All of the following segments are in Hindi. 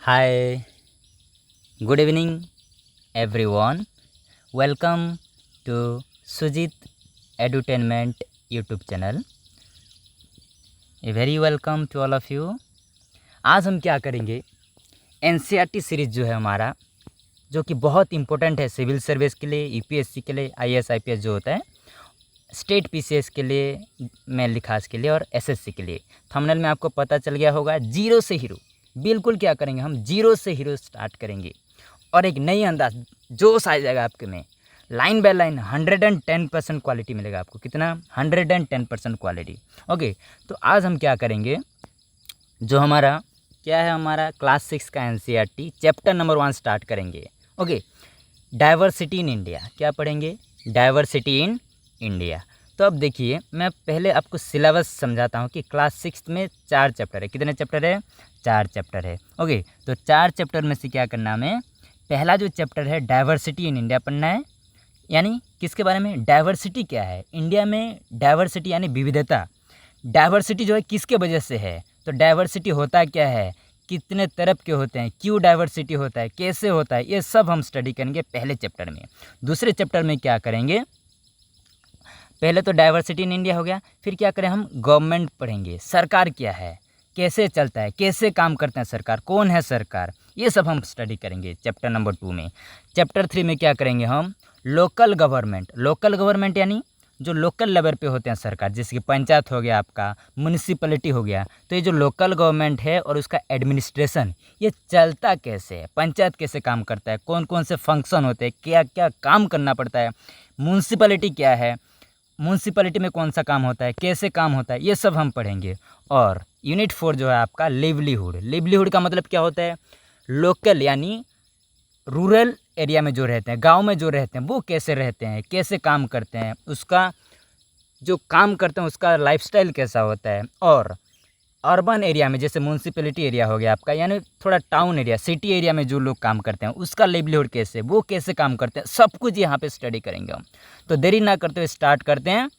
Hi, good evening everyone. Welcome to Sujit Edutainment YouTube channel. A very welcome to all of you. आज हम क्या करेंगे, NCERT सीरीज़ जो है हमारा, जो कि बहुत इम्पोर्टेंट है सिविल सर्विस के लिए, यूपीएससी के लिए, आईएएस आईपीएस जो होता है, स्टेट पीसीएस के लिए, मेन लिखास के लिए और एसएससी के लिए। थंबनेल में आपको पता चल गया होगा, जीरो से हीरो। बिल्कुल क्या करेंगे, हम जीरो से हीरो स्टार्ट करेंगे और एक नई अंदाज जोश आ जाएगा आपके में। लाइन बाय लाइन 110% क्वालिटी मिलेगा आपको। कितना? 110% क्वालिटी। ओके, तो आज हम क्या करेंगे, जो हमारा क्या है, हमारा क्लास 6 का एनसीईआरटी चैप्टर नंबर 1 स्टार्ट करेंगे। Okay, diversity in India. क्या पढ़ेंगे? Diversity in India. तो अब देखिए, मैं पहले आपको सिलेबस समझाता हूँ कि क्लास 6 में 4 चैप्टर है। कितने चैप्टर है? 4 चैप्टर है। ओके, तो 4 चैप्टर में से क्या करना हमें, पहला जो चैप्टर है डाइवर्सिटी इन इंडिया पढ़ना है। यानी किसके बारे में? डाइवर्सिटी क्या है इंडिया में, डाइवर्सिटी यानी विविधता। डाइवर्सिटी जो है किसके वजह से है, तो डाइवर्सिटी होता क्या है, कितने तरफ के होते हैं, क्यों डाइवर्सिटी होता है, कैसे होता है, ये सब हम स्टडी करेंगे पहले चैप्टर में। दूसरे चैप्टर में क्या करेंगे, पहले तो डाइवर्सिटी इन इंडिया हो गया, फिर क्या करें, हम गवर्नमेंट पढ़ेंगे, सरकार क्या है, कैसे चलता है, कैसे काम करते हैं सरकार, कौन है सरकार, ये सब हम स्टडी करेंगे चैप्टर नंबर 2 में। चैप्टर 3 में क्या करेंगे हम, लोकल गवर्नमेंट। लोकल गवर्नमेंट यानी जो लोकल लेवल पे होते हैं सरकार, जैसे कि पंचायत हो गया आपका, म्यूनिसिपैलिटी हो गया। तो ये जो लोकल गवर्नमेंट है और उसका एडमिनिस्ट्रेशन, ये चलता कैसे है, पंचायत कैसे काम करता है, कौन कौन से फंक्शन होते हैं, क्या क्या काम करना पड़ता है, म्यूनिसिपैलिटी क्या है, म्यूनसिपैलिटी में कौन सा काम होता है, कैसे काम होता है, ये सब हम पढ़ेंगे। और यूनिट 4 जो है आपका लिवलीहुड। लिवलीहुड का मतलब क्या होता है, लोकल यानी रूरल एरिया में जो रहते हैं, गांव में जो रहते हैं, वो कैसे रहते हैं, कैसे काम करते हैं, उसका जो काम करते हैं उसका लाइफस्टाइल कैसा होता है। और अर्बन एरिया में, जैसे म्यूनसिपैलिटी एरिया हो गया आपका, यानी थोड़ा टाउन एरिया, सिटी एरिया में जो लोग काम करते हैं, उसका लिवलीहुड कैसे, वो कैसे काम करते हैं, सब कुछ यहाँ पे स्टडी करेंगे हम। तो देरी ना करते हुए स्टार्ट करते हैं।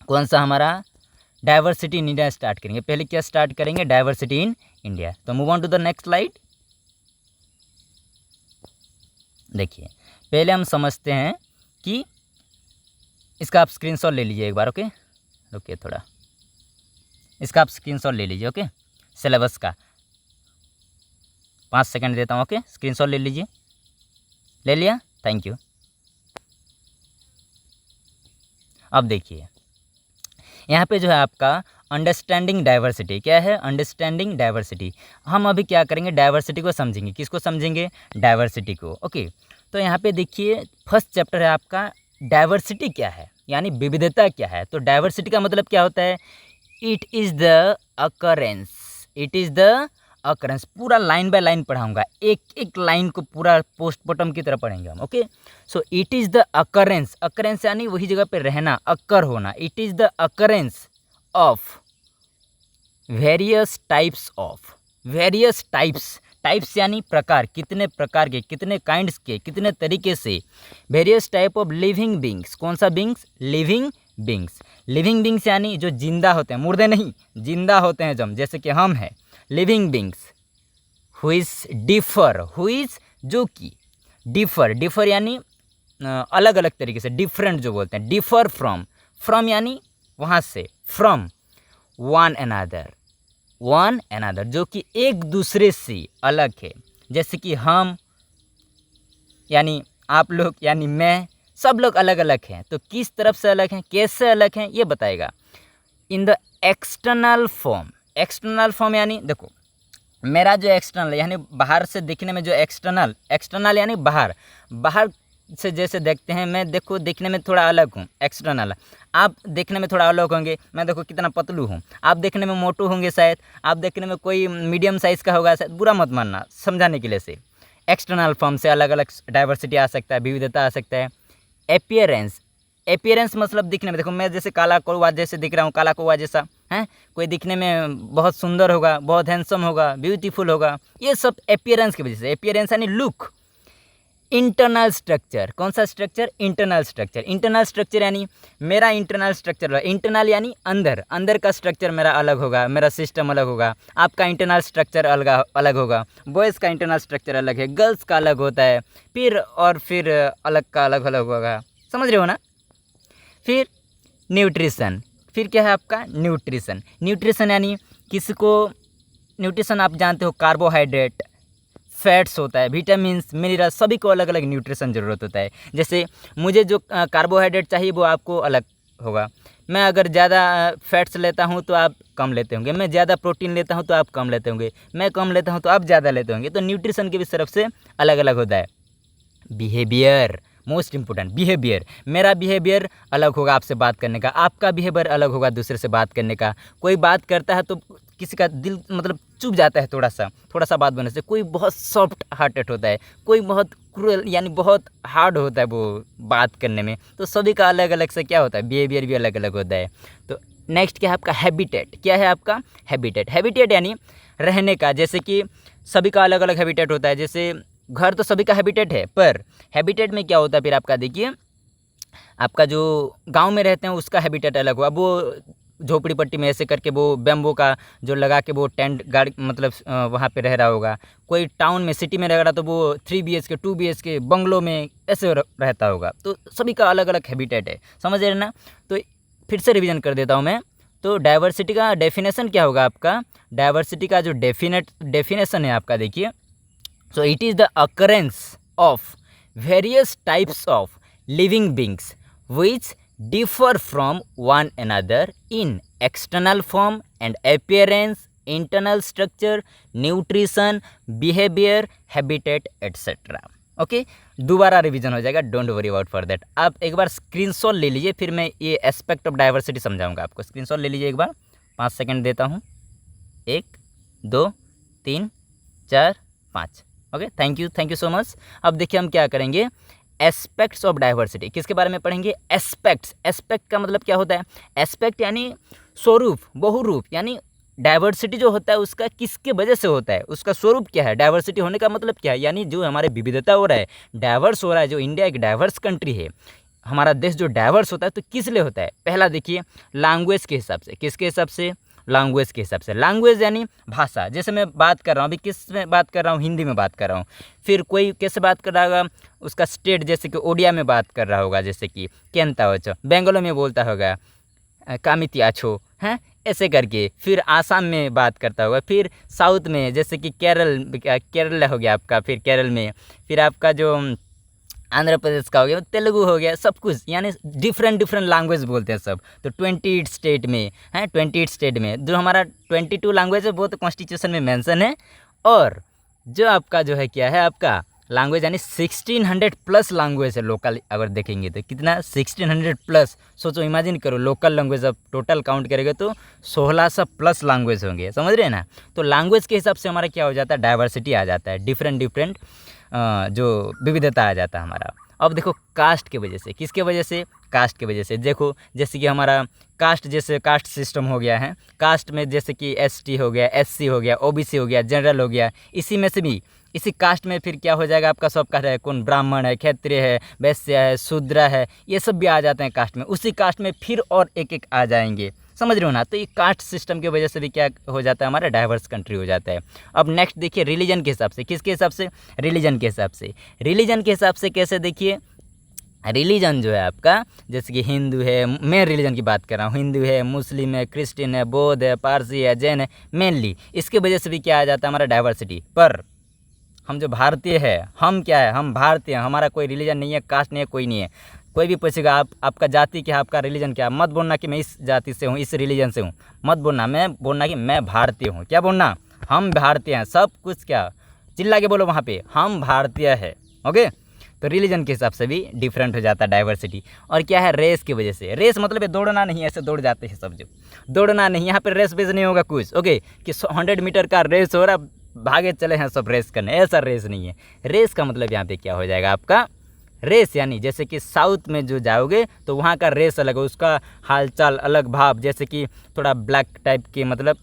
कौन सा हमारा, डाइवर्सिटी इन इंडिया स्टार्ट करेंगे। पहले क्या स्टार्ट करेंगे, डाइवर्सिटी इन इंडिया। तो move on to the next slide. देखिए, पहले हम समझते हैं कि इसका आप स्क्रीनशॉट ले लीजिए एक बार। ओके, रुकिए थोड़ा, इसका आप स्क्रीनशॉट ले लीजिए। ओके, सिलेबस का 5 सेकंड देता हूँ। ओके, स्क्रीनशॉट ले लीजिए। ले लिया? Thank you. अब देखिए, यहाँ पे जो है आपका अंडरस्टैंडिंग डाइवर्सिटी। क्या है? Understanding diversity. हम अभी क्या करेंगे, डाइवर्सिटी को समझेंगे। किसको समझेंगे? डाइवर्सिटी को। ओके, तो यहाँ पे देखिए, फर्स्ट चैप्टर है आपका डाइवर्सिटी क्या है, यानी विविधता क्या है। तो डाइवर्सिटी का मतलब क्या होता है, it is the occurrence. It is the occurrence. पूरा लाइन बाय लाइन पढ़ाऊंगा, एक एक लाइन को पूरा पोस्टमार्टम की तरह पढ़ेंगे हम। Okay, so it is the occurrence. Occurrence यानी वही जगह पे रहना, अक्कर होना। It is the occurrence of various types of, various types, types यानी प्रकार, कितने प्रकार के, कितने काइंड्स के, कितने तरीके से, various type of living beings. कौन सा beings? Living beings. Living beings यानी जो जिंदा होते हैं, मुर्दे नहीं, जिंदा होते हैं जब, जैसे कि हम हैं। लिविंग बींग्स हुइज डिफर, हुइज जो कि डिफर, डिफर यानी अलग अलग तरीके से, डिफरेंट जो बोलते हैं, डिफर फ्रॉम, फ्रॉम यानी वहाँ से, from one another, one another जो कि एक दूसरे से अलग है। जैसे कि हम यानी आप लोग यानी मैं, सब लोग अलग अलग हैं। तो किस तरफ से अलग हैं, कैसे अलग हैं, ये बताएगा। In the external form, external form यानी देखो, मेरा जो एक्सटर्नल यानी बाहर से दिखने में जो एक्सटर्नल, एक्सटर्नल यानी बाहर, बाहर से जैसे देखते हैं, मैं देखो दिखने में थोड़ा अलग हूँ, एक्सटर्नल। आप देखने में थोड़ा अलग होंगे, मैं देखो कितना पतलू हूँ, आप देखने में मोटू होंगे शायद, आप देखने में कोई मीडियम साइज़ का होगा शायद, बुरा मत मानना, समझाने के लिए से। एक्सटर्नल फॉर्म से अलग अलग डाइवर्सिटी आ सकता है, विविधता आ सकता है। एपियरेंस, एपियरेंस मतलब दिखने में, देखो मैं जैसे काला कौवा जैसे दिख रहा हूँ, काला कौवा जैसा है, कोई दिखने में बहुत सुंदर होगा, बहुत हैंडसम होगा, ब्यूटीफुल होगा, ये सब एपियरेंस की वजह से। एपियरेंस यानी लुक, इंटरनल स्ट्रक्चर। कौन सा structure? Internal structure. Internal structure यानी मेरा इंटरनल स्ट्रक्चर, इंटरनल यानी अंदर, अंदर का स्ट्रक्चर मेरा अलग होगा, मेरा सिस्टम अलग होगा। आपका इंटरनल स्ट्रक्चर अलग अलग होगा। बॉयज़ का इंटरनल स्ट्रक्चर अलग है, गर्ल्स का अलग होता है, फिर अलग का अलग अलग होगा। समझ रहे हो ना? फिर न्यूट्रिशन। फिर क्या है आपका? न्यूट्रिशन। न्यूट्रिशन यानी किसी को, न्यूट्रिशन आप जानते हो, कार्बोहाइड्रेट, फैट्स होता है, विटामिन्स, मिनरल, सभी को अलग अलग न्यूट्रिशन ज़रूरत होता है। जैसे मुझे जो कार्बोहाइड्रेट चाहिए वो आपको अलग होगा। मैं अगर ज़्यादा फैट्स लेता हूँ तो आप कम लेते होंगे, मैं ज़्यादा प्रोटीन लेता हूँ तो आप कम लेते होंगे, मैं कम लेता हूँ तो आप ज़्यादा लेते होंगे। तो न्यूट्रिशन की भी तरफ से अलग अलग होता है। Behaviour, most important, behaviour. मेरा बिहेवियर अलग होगा आपसे बात करने का, आपका बिहेवियर अलग होगा दूसरे से बात करने का। कोई बात करता है तो किसी का दिल मतलब चुभ जाता है थोड़ा सा बात बोलने से, कोई बहुत सॉफ्ट हार्टेड होता है, कोई बहुत क्रूअल यानी बहुत हार्ड होता है वो बात करने में। तो सभी का अलग अलग से क्या होता है, बिहेवियर भी अलग अलग होता है। तो नेक्स्ट क्या है आपका? हैबिटेट। क्या है आपका? हैबिटेट। हैबिटेट यानी रहने का। जैसे कि सभी का अलग अलग हैबिटेट होता है। जैसे घर तो सभी का हैबिटेट है, पर हैबिटेट में क्या होता है फिर आपका, देखिए आपका जो गांव में रहते हैं उसका हैबिटेट अलग हुआ, वो झोपड़ी पट्टी में ऐसे करके वो बैम्बो का जो लगा के वो टेंट गाड़ मतलब वहाँ पे रह रहा होगा। कोई टाउन में, सिटी में रह रहा तो वो 3 BHK 2 BHK बंगलों में ऐसे रहता होगा। तो सभी का अलग अलग हैबिटेट है, समझ रहे ना? तो फिर से रिवीजन कर देता हूँ मैं। तो डाइवर्सिटी का डेफिनेशन क्या होगा आपका? डाइवर्सिटी का जो डेफिनेशन है आपका, देखिए, so it is the occurrence of various types of living beings which differ from one another in external form and appearance, internal structure, nutrition, behavior, habitat, etc. Okay, दोबारा रिवीजन हो जाएगा, don't worry about for that. आप एक बार स्क्रीनशॉट ले लीजिए, फिर मैं ये एस्पेक्ट ऑफ डाइवर्सिटी समझाऊंगा आपको। स्क्रीनशॉट ले लीजिए एक बार, 5 सेकंड देता हूँ। 1 2 3 4 5। Okay, thank you so much. अब देखिए हम क्या करेंगे, एस्पेक्ट्स ऑफ डाइवर्सिटी। किसके बारे में पढ़ेंगे? एस्पेक्ट्स। एस्पेक्ट का मतलब क्या होता है? एस्पेक्ट यानी स्वरूप, बहुरूप, यानी डाइवर्सिटी जो होता है उसका किसके वजह से होता है, उसका स्वरूप क्या है। डाइवर्सिटी होने का मतलब क्या है? यानी जो हमारे विविधता हो रहा है, डाइवर्स हो रहा है, जो इंडिया एक डाइवर्स कंट्री है, हमारा देश जो डाइवर्स होता है तो किस लिए होता है? पहला देखिए, लैंग्वेज के हिसाब से। किसके हिसाब से? लैंग्वेज के हिसाब से। लैंग्वेज यानी भाषा। जैसे मैं बात कर रहा हूँ, अभी किस में बात कर रहा हूँ? हिंदी में बात कर रहा हूँ। फिर कोई कैसे बात कर रहा होगा? उसका स्टेट, जैसे कि ओडिया में बात कर रहा होगा, जैसे कि केंता हो, बेंगलोर में बोलता होगा कामिती आछो, हैं ऐसे करके। फिर आसाम में बात करता होगा। फिर साउथ में, जैसे कि केरल हो गया आपका, फिर केरल में, फिर आपका जो आंध्र प्रदेश का हो गया, तेलुगु हो गया, सब कुछ यानी डिफरेंट लैंग्वेज बोलते हैं सब। तो 28 स्टेट में हैं, 28 स्टेट में जो हमारा 22 लैंग्वेज है वो तो कॉन्स्टिट्यूशन में मेंशन है। और जो आपका जो है क्या है आपका लैंग्वेज, यानी 1600 प्लस लैंग्वेज है लोकल। अगर देखेंगे तो कितना, 1600 प्लस। सोचो, इमेजिन करो, लोकल लैंग्वेज अब टोटल काउंट करेंगे तो 1600 प्लस लैंग्वेज होंगे, समझ रहे हैं ना? तो लैंग्वेज के हिसाब से हमारा क्या हो जाता है? डाइवर्सिटी आ जाता है, डिफरेंट जो विविधता आ जाता है हमारा। अब देखो, कास्ट की वजह से। किसके वजह से? कास्ट की वजह से। देखो, जैसे कि हमारा कास्ट, जैसे कास्ट सिस्टम हो गया है, कास्ट में जैसे कि ST हो गया, SC हो गया, OBC हो गया, जनरल हो गया। इसी में से भी, इसी कास्ट में फिर क्या हो जाएगा आपका, सब कास्ट है, कौन ब्राह्मण है, क्षत्रिय है, वैश्य है, शूद्र है, ये सब भी आ जाते हैं कास्ट में। उसी कास्ट में फिर और एक आ जाएंगे, समझ रहे हो ना? तो ये कास्ट सिस्टम की वजह से भी क्या हो जाता है, हमारा डाइवर्स कंट्री हो जाता है। अब नेक्स्ट देखिए, रिलीजन के हिसाब से। किसके हिसाब से? रिलीजन के हिसाब से। रिलीजन के हिसाब से कैसे? देखिए, रिलीजन जो है आपका, जैसे कि हिंदू है, मैं रिलीजन की बात कर रहा हूँ, हिंदू है, मुस्लिम है, क्रिश्चियन है, बौद्ध है, पारसी है, जैन है, मेनली इसके वजह से भी क्या आ जाता है हमारा डाइवर्सिटी। पर हम जो भारतीय है, हम क्या है, हम भारतीय हैं, हमारा कोई रिलीजन नहीं है, कास्ट नहीं है, कोई नहीं है। कोई भी पूछेगा आपका जाति क्या, आपका रिलीजन क्या, मत बोलना कि मैं इस जाति से हूँ, इस रिलीजन से हूँ, मत बोलना। मैं बोलना कि मैं भारतीय हूँ। क्या बोलना? हम भारतीय हैं। सब कुछ क्या चिल्ला के बोलो वहाँ पे, हम भारतीय है। ओके, तो रिलीजन के हिसाब से भी डिफरेंट हो जाता है डाइवर्सिटी। और क्या है? रेस की वजह से। रेस मतलब है दौड़ना नहीं, ऐसे दौड़ जाते हैं सब, जो दौड़ना नहीं, यहाँ पर रेस बेस नहीं होगा कुछ। ओके, कि 100 मीटर का रेस हो रहा, भागे चले हैं सब रेस करने, ऐसा रेस नहीं है। रेस का मतलब यहाँ पे क्या हो जाएगा आपका, रेस यानी जैसे कि साउथ में जो जाओगे तो वहाँ का रेस अलग है, उसका हालचाल अलग, भाव, जैसे कि थोड़ा ब्लैक टाइप के, मतलब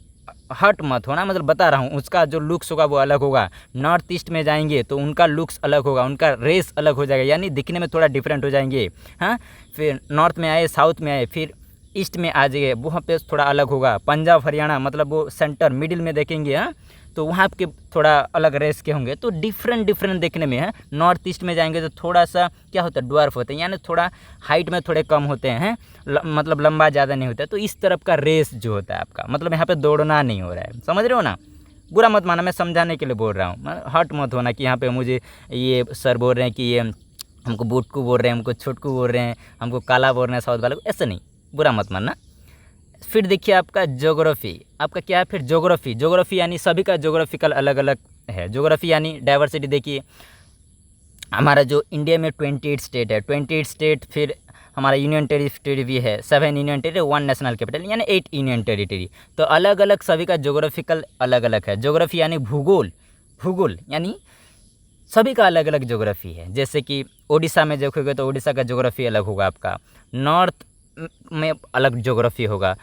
हट मत होना, मतलब बता रहा हूँ, उसका जो लुक्स होगा वो अलग होगा। नॉर्थ ईस्ट में जाएंगे तो उनका लुक्स अलग होगा, उनका रेस अलग हो जाएगा, यानी दिखने में थोड़ा डिफरेंट हो जाएंगे। हाँ, फिर नॉर्थ में आए, साउथ में आए, फिर ईस्ट में आ जाइए, वहाँ पे थोड़ा अलग होगा। पंजाब हरियाणा मतलब वो सेंटर मिडिल में देखेंगे, हाँ, तो वहाँ के थोड़ा अलग रेस के होंगे, तो डिफरेंट डिफरेंट देखने में है। नॉर्थ ईस्ट में जाएंगे तो थोड़ा सा क्या होता है, ड्वार्फ होते हैं, यानी थोड़ा हाइट में थोड़े कम होते हैं, मतलब लंबा ज़्यादा नहीं होता है। तो इस तरफ का रेस जो होता है आपका, मतलब यहाँ पे दौड़ना नहीं हो रहा है, समझ रहे हो ना। बुरा मत माना, मैं समझाने के लिए बोल रहा हूँ, हट मत होना कि यहाँ पे मुझे ये सर बोल रहे हैं कि ये हमको बुटकू बोल रहे हैं, हमको छोटकू बोल रहे हैं, हमको काला बोल रहे हैं साउथ वाले को, ऐसा नहीं, बुरा मत मानना। फिर देखिए आपका ज्योग्राफी, आपका क्या है फिर ज्योग्राफी। ज्योग्राफी यानी सभी का ज्योग्राफिकल अलग अलग है। ज्योग्राफी यानी डाइवर्सिटी। देखिए हमारा जो इंडिया में 28 स्टेट है, 28 स्टेट, फिर हमारा यूनियन टेरिटरी भी है, 7 यूनियन टेरिटरी, 1 नेशनल कैपिटल, यानी 8 यूनियन टेरिटरी। तो अलग अलग सभी का ज्योग्राफिकल अलग अलग है। ज्योग्राफी यानी भूगोल, भूगोल यानी सभी का अलग अलग ज्योग्राफी है। जैसे कि उड़ीसा में देखोगे तो उड़ीसा का ज्योग्राफी अलग होगा, आपका नॉर्थ में अलग ज्योग्राफी होगा,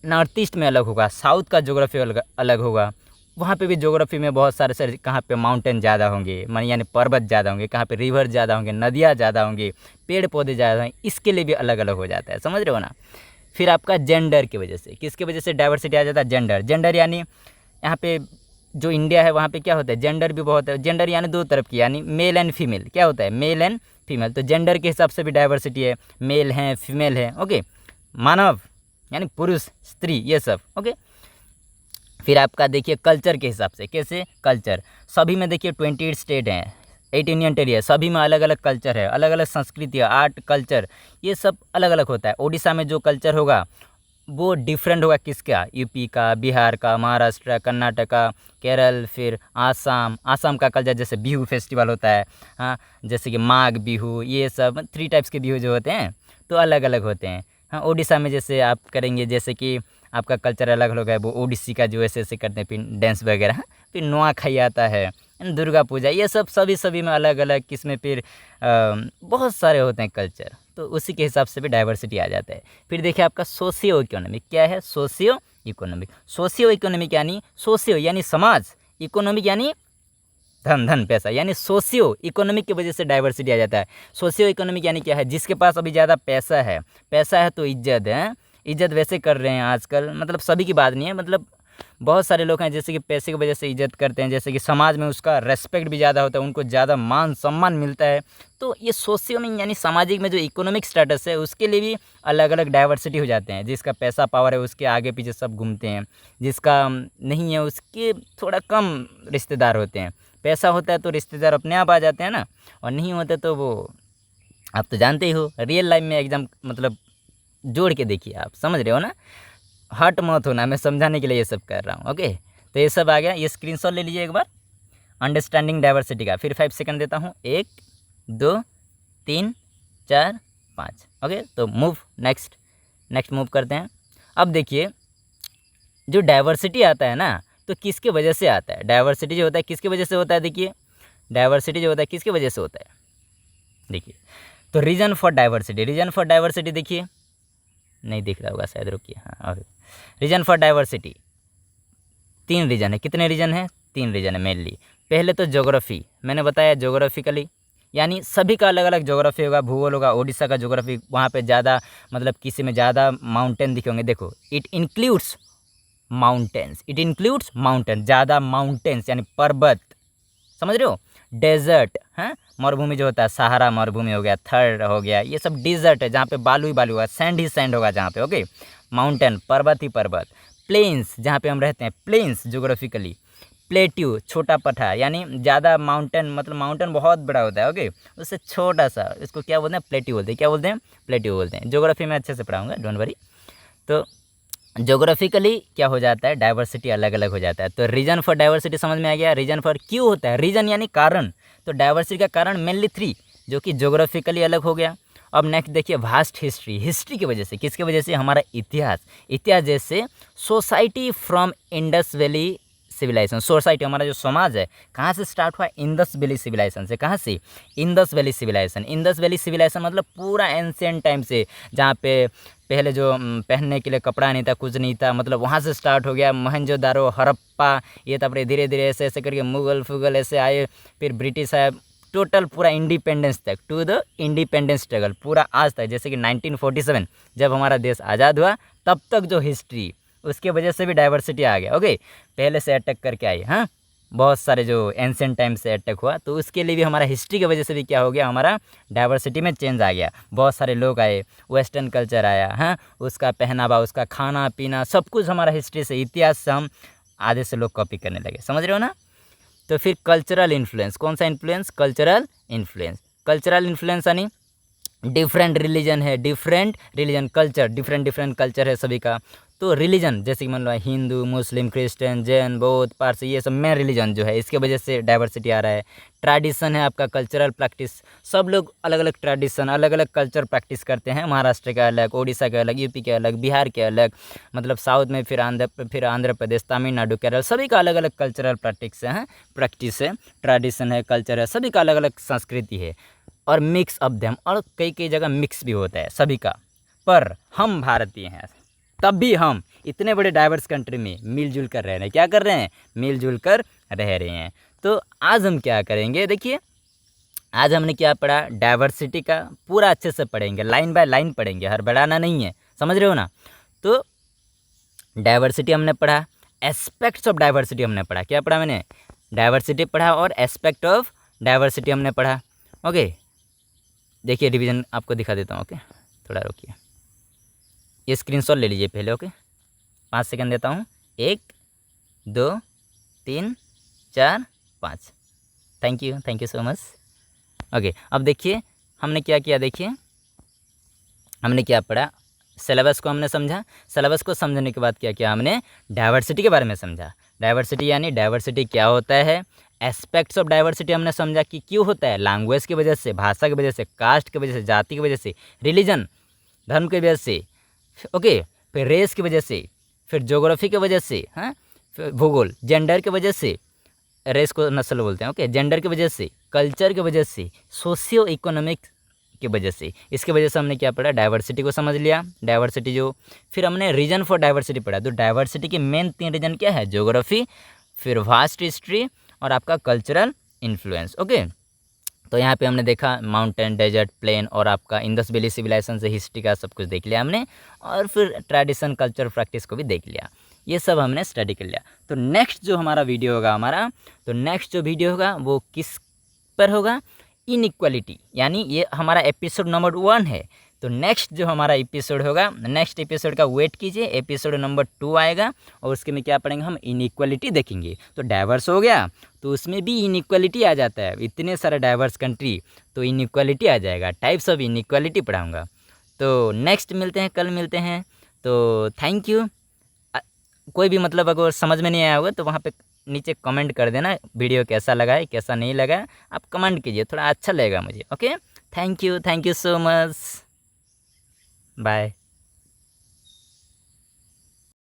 नॉर्थ ईस्ट में अलग होगा, साउथ का ज्योग्राफी अलग अलग होगा। वहाँ पे भी ज्योग्राफी में बहुत सारे कहाँ पे माउंटेन ज़्यादा होंगे, माने यानी पर्वत ज़्यादा होंगे, कहाँ पे रिवर ज़्यादा होंगे, नदियाँ ज़्यादा होंगे, पेड़ पौधे ज़्यादा होंगे, इसके लिए भी अलग अलग हो जाता है, समझ रहे हो ना। फिर आपका जेंडर की वजह से, किसकी वजह से डाइवर्सिटी आ जाता है, जेंडर। जेंडर यानी यहाँ पे जो इंडिया है वहाँ पे क्या होता है, जेंडर भी बहुत है। जेंडर यानी दो तरफ की, यानी मेल एंड फीमेल, क्या होता है, मेल एंड फीमेल। तो जेंडर के हिसाब से भी डाइवर्सिटी है, मेल है, फीमेल है, ओके। मानव यानी पुरुष, स्त्री, ये सब, ओके। फिर आपका देखिए कल्चर के हिसाब से, कैसे कल्चर, सभी में देखिए 28 स्टेट हैं, 8 यूनियन टेरिटरी है, सभी में अलग अलग कल्चर है, अलग अलग संस्कृति है, आर्ट कल्चर, ये सब अलग अलग होता है। उड़ीसा में जो कल्चर होगा वो डिफरेंट होगा किसका, यूपी का, बिहार का, महाराष्ट्र, कर्नाटका, केरल, फिर आसाम। आसाम का कल्चर जैसे बिहू फेस्टिवल होता है, हाँ, जैसे कि माघ बिहू, ये सब 3 टाइप्स के बिहू जो होते हैं तो अलग अलग होते हैं। हाँ, उड़ीसा में जैसे आप करेंगे, जैसे कि आपका कल्चर अलग अलग है, वो ओडिसी का जो ऐसे करते हैं, फिर डांस वगैरह, फिर नुआखाई आता है, दुर्गा पूजा, ये सब सभी में अलग अलग किस्में, फिर बहुत सारे होते हैं कल्चर, तो उसी के हिसाब से भी डाइवर्सिटी आ जाता है। फिर देखिए आपका सोशियो इकोनॉमिक, क्या है, सोशियो इकोनॉमिक। सोशियो इकोनॉमिक यानी सोशियो यानी समाज, इकोनॉमिक यानी धन पैसा, यानी सोशियो इकोनॉमिक की वजह से डाइवर्सिटी आ जाता है। सोशियो इकोनॉमिक यानी क्या है, जिसके पास अभी ज़्यादा पैसा है, पैसा है तो इज्जत है, इज्जत वैसे कर रहे हैं आजकल, मतलब सभी की बात नहीं है, मतलब बहुत सारे लोग हैं जैसे कि पैसे की वजह से इज्जत करते हैं, जैसे कि समाज में उसका रेस्पेक्ट भी ज़्यादा होता है, उनको ज़्यादा मान सम्मान मिलता है। तो ये सोशियो में यानी सामाजिक में जो इकोनॉमिक स्टेटस है उसके लिए भी अलग अलग डाइवर्सिटी हो जाते हैं। जिसका पैसा पावर है उसके आगे पीछे सब घूमते हैं, जिसका नहीं है उसके थोड़ा कम रिश्तेदार होते हैं। पैसा होता है तो रिश्तेदार अपने आप आ जाते हैं ना, और नहीं होते तो वो आप तो जानते ही हो, रियल लाइफ में एकदम मतलब जोड़ के देखिए, आप समझ रहे हो ना। हट मत होना, मैं समझाने के लिए ये सब कर रहा हूँ, ओके। तो ये सब आ गया, ये स्क्रीनशॉट ले लीजिए एक बार अंडरस्टैंडिंग डाइवर्सिटी का। फिर 5 सेकंड देता हूँ, 1 2 3 4 5, ओके। तो मूव नेक्स्ट मूव करते हैं। अब देखिए जो डाइवर्सिटी आता है ना, तो किसके वजह से आता है, डाइवर्सिटी जो होता है किसकी वजह से होता है। देखिए डाइवर्सिटी जो होता है किसकी वजह से होता है, देखिए तो रीज़न फॉर डाइवर्सिटी देखिए, नहीं दिख रहा होगा शायद, रुकिए, हाँ, और रीज़न फॉर डाइवर्सिटी 3 रीज़न है। कितने रीज़न है, 3 रीज़न है मेनली। पहले तो ज्योग्राफी, मैंने बताया ज्योग्राफिकली, यानी सभी का अलग अलग ज्योग्राफी होगा, भूगोल होगा। ओडिशा का ज्योग्राफी, वहाँ पे ज़्यादा मतलब किसी में ज़्यादा माउंटेन दिखे होंगे, देखो इट इंक्लूड्स माउंटेन, ज़्यादा माउंटेन्स यानी पर्वत, समझ रहे हो। डेजर्ट, हाँ, मरुभूमि जो होता है, सहारा मरुभूमि हो गया, थर हो गया, ये सब डिजर्ट है जहाँ पे बालू ही बालू होगा, सैंड ही सैंड होगा जहाँ पे, ओके। माउंटेन, पर्वत ही पर्वत। प्लेन्स, जहाँ पे हम रहते हैं, प्लेन्स ज्योग्राफिकली। प्लेट्यू, छोटा पठार, यानी ज़्यादा माउंटेन, मतलब माउंटेन बहुत बड़ा होता है, ओके, उससे छोटा सा, इसको क्या बोलते हैं, प्लेट्यू बोलते हैं। क्या बोलते हैं, प्लेट्यू बोलते हैं। ज्योग्राफी में अच्छे से पढ़ाऊँगा, डोंट वरी। तो ज्योग्राफिकली क्या हो जाता है, डाइवर्सिटी अलग अलग हो जाता है। तो रीज़न फॉर डाइवर्सिटी समझ में आ गया। रीज़न फॉर क्यों होता है, रीज़न यानी कारण, तो डाइवर्सिटी का कारण मेनली 3, जो कि ज्योग्राफिकली अलग हो गया। अब नेक्स्ट देखिए वास्ट हिस्ट्री की वजह से, किसकी वजह से, हमारा इतिहास जैसे society from Indus valley civilisation, society, हमारा जो समाज है कहाँ से स्टार्ट हुआ? इंडस वैली सिविलाइजेशन से। कहाँ से? Indus valley civilisation. Indus valley civilisation मतलब पूरा एंशिएंट टाइम से, जहाँ पे पहले जो पहनने के लिए कपड़ा नहीं था, कुछ नहीं था, मतलब वहाँ से स्टार्ट हो गया। मोहनजोदारो, हड़प्पा, ये तापरे धीरे धीरे ऐसे ऐसे करके मुगल फुगल ऐसे आए, फिर ब्रिटिश आए, टोटल पूरा इंडिपेंडेंस तक, टू द इंडिपेंडेंस स्ट्रगल, पूरा आज तक, जैसे कि 1947 जब हमारा देश आज़ाद हुआ तब तक जो हिस्ट्री, उसके वजह से भी डाइवर्सिटी आ गया। ओके, पहले से अटैक करके आई, हाँ, बहुत सारे जो एंशिएंट टाइम से अटैक हुआ, तो उसके लिए भी हमारा हिस्ट्री की वजह से भी क्या हो गया, हमारा डाइवर्सिटी में चेंज आ गया। बहुत सारे लोग आए, वेस्टर्न कल्चर आया, हाँ, उसका पहनावा, उसका खाना पीना, सब कुछ हमारा हिस्ट्री से, इतिहास से हम आधे से लोग कॉपी करने लगे। समझ रहे हो ना? तो फिर कल्चरल इन्फ्लुएंस, कौन सा influence? Cultural influence. Cultural influence यानी डिफरेंट रिलीजन है, different religion, culture, different different culture है सभी का। तो रिलीजन जैसे कि मान लो हिंदू, मुस्लिम, क्रिश्चियन, जैन, बौद्ध, पारसी, ये सब मेन रिलीजन जो है, इसके वजह से डाइवर्सिटी आ रहा है। ट्रेडिशन है आपका, कल्चरल प्रैक्टिस, सब लोग अलग अलग ट्रेडिशन, अलग अलग कल्चर प्रैक्टिस करते हैं। महाराष्ट्र का अलग, उड़ीसा का अलग, यूपी के अलग, बिहार के अलग, मतलब साउथ में फिर आंध्र प्रदेश, तमिलनाडु, केरल, सभी का अलग अलग कल्चरल प्रैक्टिस है, ट्रेडिशन है, कल्चर है, सभी का अलग अलग संस्कृति है। और मिक्स ऑफ देम, और कई कई जगह मिक्स भी होता है सभी का। पर हम भारतीय हैं, तब भी हम इतने बड़े डाइवर्स कंट्री में मिलजुल कर रह रहे हैं। क्या कर रहे हैं? मिलजुल कर रह रहे हैं। तो आज हम क्या करेंगे, देखिए आज हमने क्या पढ़ा, डाइवर्सिटी का पूरा अच्छे से पढ़ेंगे, लाइन बाय लाइन पढ़ेंगे, हड़बड़ाना नहीं है। समझ रहे हो ना? तो डाइवर्सिटी हमने पढ़ा, एस्पेक्ट्स ऑफ डाइवर्सिटी हमने पढ़ा। क्या पढ़ा मैंने? डाइवर्सिटी पढ़ा और एस्पेक्ट ऑफ डाइवर्सिटी हमने पढ़ा। ओके, देखिए रिवीजन आपको दिखा देता हूँ। ओके, थोड़ा रोकिए, ये स्क्रीनशॉट ले लीजिए पहले। ओके, 5 सेकंड देता हूँ, 1 2 3 4 5। Thank you so much. Okay, अब देखिए हमने क्या किया, देखिए हमने क्या पढ़ा, सिलेबस को हमने समझा। सिलेबस को समझने के बाद क्या किया, हमने डाइवर्सिटी के बारे में समझा। डाइवर्सिटी यानी डाइवर्सिटी क्या होता है, एस्पेक्ट्स ऑफ डाइवर्सिटी हमने समझा कि क्यों होता है, लैंग्वेज की वजह से, भाषा की वजह से, कास्ट की वजह से, जाति की वजह से, रिलीजन धर्म की वजह से, ओके, फिर रेस की वजह से, फिर ज्योग्राफी की वजह से, हाँ, फिर भूगोल, जेंडर की वजह से, रेस को नस्ल बोलते हैं, ओके, जेंडर की वजह से, कल्चर की वजह से, सोशियो इकोनॉमिक की वजह से, इसकी वजह से हमने क्या पढ़ा, डाइवर्सिटी को समझ लिया। डाइवर्सिटी जो, फिर हमने रीजन फॉर डाइवर्सिटी पढ़ा। तो डाइवर्सिटी के मेन 3 रीजन क्या है, ज्योग्राफी, फिर वास्ट हिस्ट्री और आपका कल्चरल इन्फ्लुएंस। ओके, तो यहाँ पे हमने देखा माउंटेन, डेजर्ट, प्लेन और आपका इंडस वैली सिविलाइजेशन से हिस्ट्री का सब कुछ देख लिया हमने, और फिर ट्रेडिशन, कल्चर, प्रैक्टिस को भी देख लिया। ये सब हमने स्टडी कर लिया। तो नेक्स्ट जो हमारा वीडियो होगा नेक्स्ट जो वीडियो होगा वो किस पर होगा, इनइक्वालिटी, यानी ये हमारा एपिसोड नंबर 1 है। तो नेक्स्ट जो हमारा एपिसोड होगा, नेक्स्ट एपिसोड का वेट कीजिए, एपिसोड नंबर 2 आएगा, और उसके में क्या पढ़ेंगे, हम इनइक्वालिटी देखेंगे। तो डाइवर्स हो गया तो उसमें भी इनइक्वालिटी आ जाता है, इतने सारे डाइवर्स कंट्री, तो इनइक्वालिटी आ जाएगा, टाइप्स ऑफ इनइक्वालिटी पढ़ाऊँगा। तो नेक्स्ट मिलते हैं, कल मिलते हैं। तो थैंक यू। कोई भी मतलब अगर समझ में नहीं आया होगा तो वहाँ पे नीचे कमेंट कर देना, वीडियो कैसा लगा है, कैसा नहीं लगा, आप कमेंट कीजिए, थोड़ा अच्छा लगेगा मुझे। Okay, thank you so much, bye.